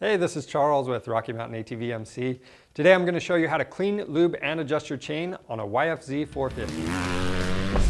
Hey, this is Charles with Rocky Mountain ATV MC. Today I'm going to show you how to clean, lube, and adjust your chain on a YFZ450.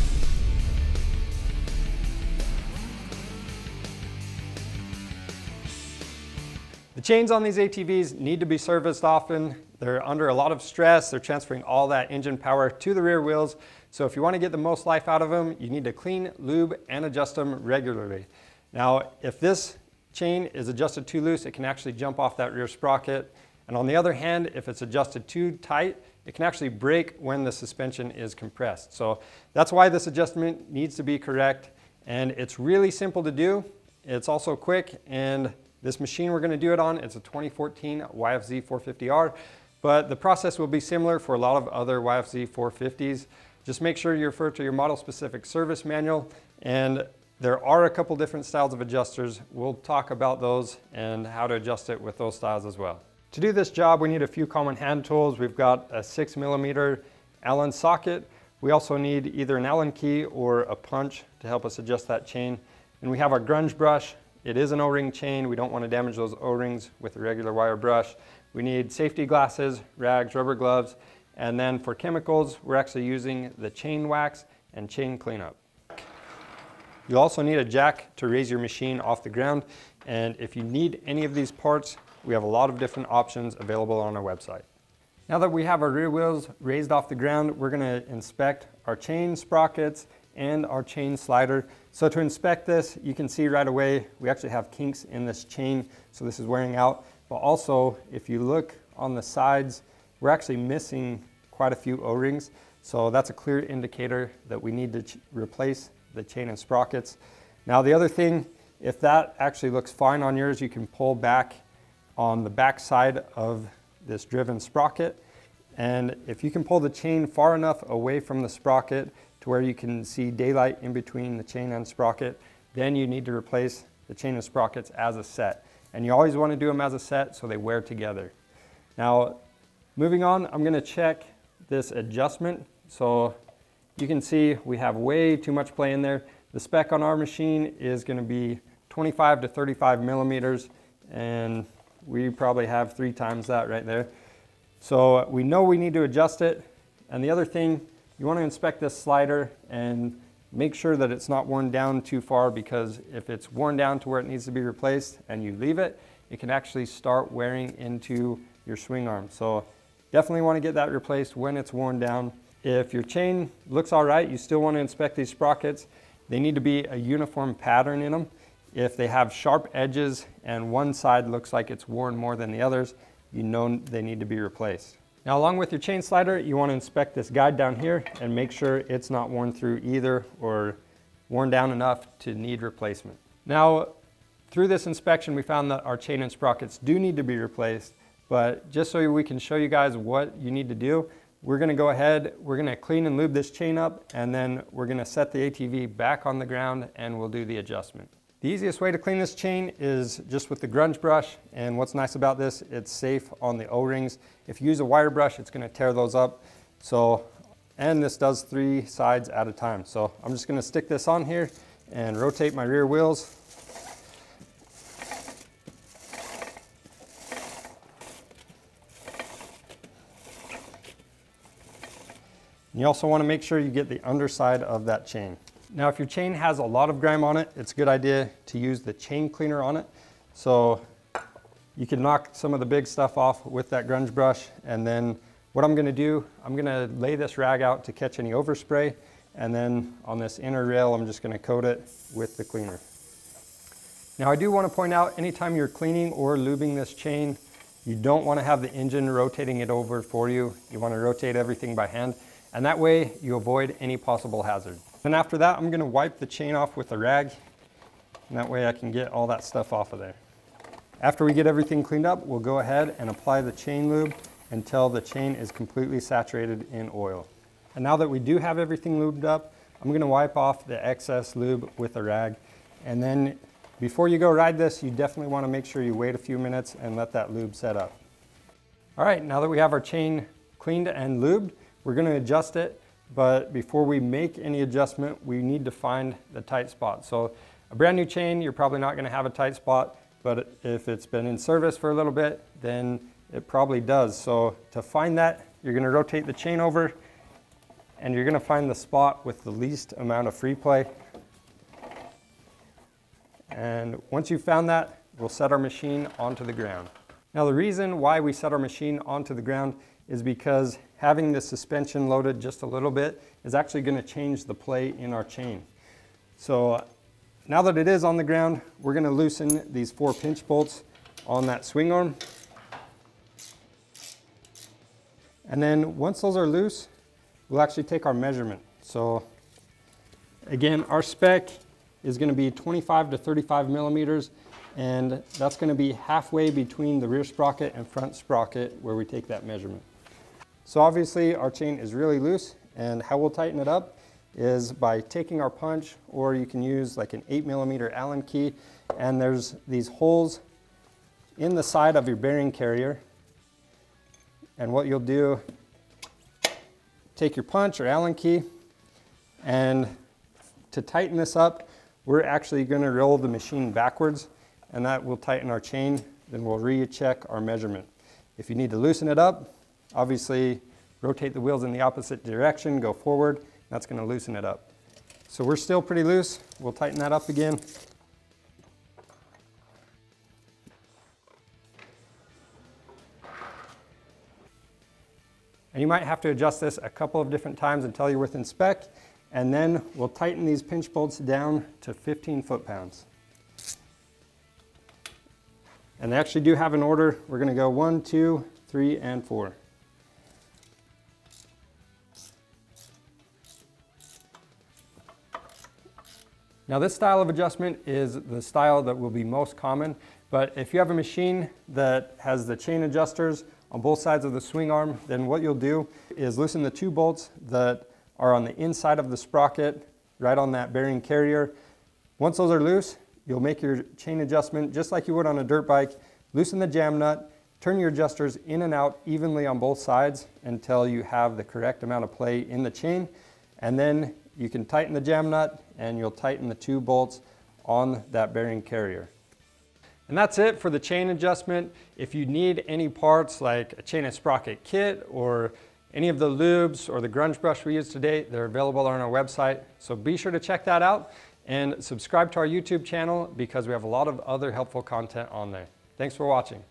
The chains on these ATVs need to be serviced often. They're under a lot of stress. They're transferring all that engine power to the rear wheels. So if you want to get the most life out of them, you need to clean, lube, and adjust them regularly. Now, if this chain is adjusted too loose, it can actually jump off that rear sprocket. And on the other hand, if it's adjusted too tight, it can actually break when the suspension is compressed. So that's why this adjustment needs to be correct. And it's really simple to do. It's also quick, and this machine we're going to do it on, it's a 2014 YFZ450R, but the process will be similar for a lot of other YFZ450s. Just make sure you refer to your model specific service manual, and there are a couple different styles of adjusters. We'll talk about those and how to adjust it with those styles as well. To do this job, we need a few common hand tools. We've got a 6mm Allen socket. We also need either an Allen key or a punch to help us adjust that chain. And we have our grunge brush. It is an O-ring chain. We don't want to damage those O-rings with a regular wire brush. We need safety glasses, rags, rubber gloves, and then for chemicals, we're actually using the chain wax and chain cleanup. You also need a jack to raise your machine off the ground, and if you need any of these parts, we have a lot of different options available on our website. Now that we have our rear wheels raised off the ground, we're going to inspect our chain sprockets and our chain slider. So to inspect this, you can see right away we actually have kinks in this chain, so this is wearing out. But also, if you look on the sides, we're actually missing quite a few O-rings, so that's a clear indicator that we need to replace the chain and sprockets. Now the other thing, if that actually looks fine on yours, you can pull back on the back side of this driven sprocket, and if you can pull the chain far enough away from the sprocket to where you can see daylight in between the chain and sprocket, then you need to replace the chain and sprockets as a set. And you always want to do them as a set so they wear together. Now, moving on, I'm going to check this adjustment. So you can see we have way too much play in there. The spec on our machine is going to be 25 to 35 millimeters, and we probably have 3 times that right there. So we know we need to adjust it. And the other thing, you want to inspect this slider and make sure that it's not worn down too far, because if it's worn down to where it needs to be replaced and you leave it, it can actually start wearing into your swing arm. So definitely want to get that replaced when it's worn down. If your chain looks all right, you still want to inspect these sprockets. They need to be a uniform pattern in them. If they have sharp edges and one side looks like it's worn more than the others, you know they need to be replaced. Now, along with your chain slider, you want to inspect this guide down here and make sure it's not worn through either or worn down enough to need replacement. Now, through this inspection, we found that our chain and sprockets do need to be replaced, but just so we can show you guys what you need to do, we're going to go ahead, we're going to clean and lube this chain up, and then we're going to set the ATV back on the ground and we'll do the adjustment. The easiest way to clean this chain is just with the grunge brush, and what's nice about this, it's safe on the O-rings. If you use a wire brush, it's going to tear those up. So, and this does 3 sides at a time. So I'm just going to stick this on here and rotate my rear wheels. You also want to make sure you get the underside of that chain. Now, if your chain has a lot of grime on it, it's a good idea to use the chain cleaner on it. So you can knock some of the big stuff off with that grunge brush. And then what I'm going to do, I'm going to lay this rag out to catch any overspray. And then on this inner rail, I'm just going to coat it with the cleaner. Now, I do want to point out, anytime you're cleaning or lubing this chain, you don't want to have the engine rotating it over for you. You want to rotate everything by hand. And that way you avoid any possible hazard. And after that, I'm going to wipe the chain off with a rag, and that way I can get all that stuff off of there. After we get everything cleaned up, we'll go ahead and apply the chain lube until the chain is completely saturated in oil. And now that we do have everything lubed up, I'm going to wipe off the excess lube with a rag. And then before you go ride this, you definitely want to make sure you wait a few minutes and let that lube set up. All right, now that we have our chain cleaned and lubed, we're going to adjust it. But before we make any adjustment, we need to find the tight spot. So a brand new chain, you're probably not going to have a tight spot. but if it's been in service for a little bit, then it probably does. So to find that, you're going to rotate the chain over and you're going to find the spot with the least amount of free play. And once you've found that, we'll set our machine onto the ground. Now the reason why we set our machine onto the ground is because having the suspension loaded just a little bit is actually going to change the play in our chain. So now that it is on the ground, we're going to loosen these 4 pinch bolts on that swing arm. And then once those are loose, we'll actually take our measurement. So again, our spec is going to be 25 to 35 millimeters, and that's going to be halfway between the rear sprocket and front sprocket where we take that measurement. So obviously our chain is really loose, and how we'll tighten it up is by taking our punch, or you can use like an 8 millimeter Allen key, and there's these holes in the side of your bearing carrier. And what you'll do, take your punch or Allen key, and to tighten this up, we're actually going to roll the machine backwards, and that will tighten our chain. Then we'll recheck our measurement. If you need to loosen it up, obviously rotate the wheels in the opposite direction, go forward. That's going to loosen it up. So we're still pretty loose. We'll tighten that up again. And you might have to adjust this a couple of different times until you're within spec, and then we'll tighten these pinch bolts down to 15 foot-pounds. And they actually do have an order. We're going to go 1, 2, 3, and 4. Now this style of adjustment is the style that will be most common, but if you have a machine that has the chain adjusters on both sides of the swing arm, then what you'll do is loosen the 2 bolts that are on the inside of the sprocket, right on that bearing carrier. Once those are loose, you'll make your chain adjustment just like you would on a dirt bike. Loosen the jam nut, turn your adjusters in and out evenly on both sides until you have the correct amount of play in the chain. And then you can tighten the jam nut and you'll tighten the 2 bolts on that bearing carrier. And that's it for the chain adjustment. If you need any parts like a chain and sprocket kit or any of the lubes or the grunge brush we used today, they're available on our website. So be sure to check that out and subscribe to our YouTube channel because we have a lot of other helpful content on there. Thanks for watching.